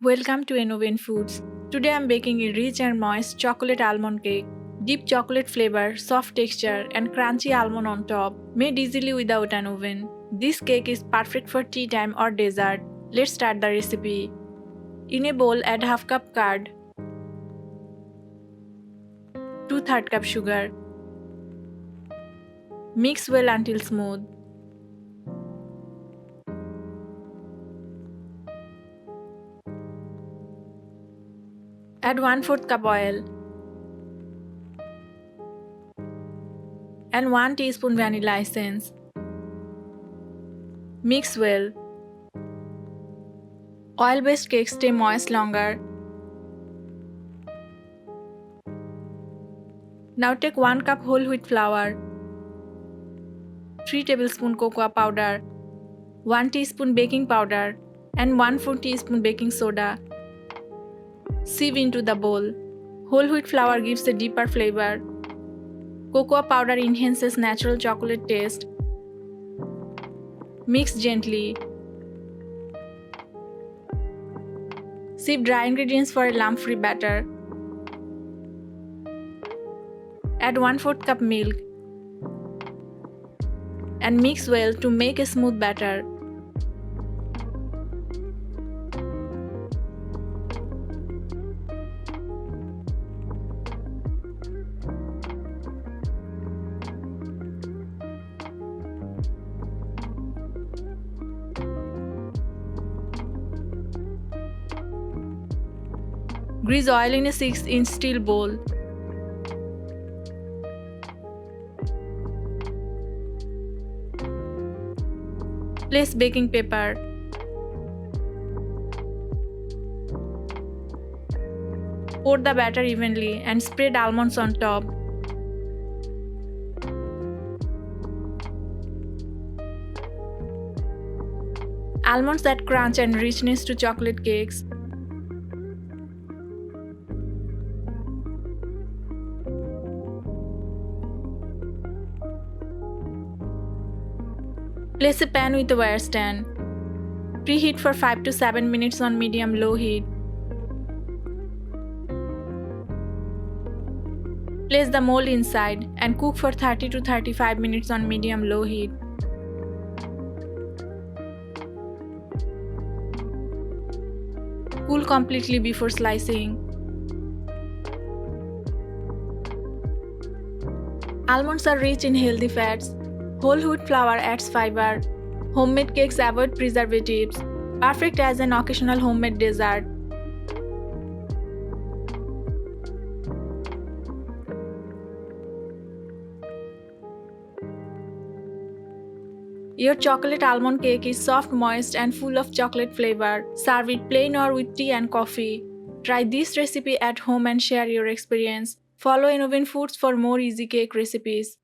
Welcome to Innovent Foods. Today I'm baking a rich and moist chocolate almond cake. Deep chocolate flavor, soft texture, and crunchy almond on top, made easily without an oven. This cake is perfect for tea time or dessert. Let's start the recipe. In a bowl, add half cup curd, 2/3 cup sugar. Mix well until smooth. Add 1/4 cup oil and 1 teaspoon vanilla essence. Mix well. Oil-based cakes stay moist longer. Now take 1 cup whole wheat flour, 3 tablespoons cocoa powder, 1 teaspoon baking powder, and 1/4 teaspoon baking soda. Sieve into the bowl. Whole wheat flour gives a deeper flavor. Cocoa powder enhances natural chocolate taste. Mix gently. Sieve dry ingredients for a lump-free batter. Add 1/4 cup milk and mix well to make a smooth batter. Grease oil in a 6-inch steel bowl. Place baking paper. Pour the batter evenly and spread almonds on top. Almonds add crunch and richness to chocolate cakes. Place a pan with a wire stand. Preheat for 5 to 7 minutes on medium-low heat. Place the mold inside and cook for 30 to 35 minutes on medium-low heat. Cool completely before slicing. Almonds are rich in healthy fats. Whole wheat flour adds fiber. Homemade cakes avoid preservatives. Perfect as an occasional homemade dessert. Your chocolate almond cake is soft, moist, and full of chocolate flavor. Serve it plain or with tea and coffee. Try this recipe at home and share your experience. Follow Innovent Foods for more easy cake recipes.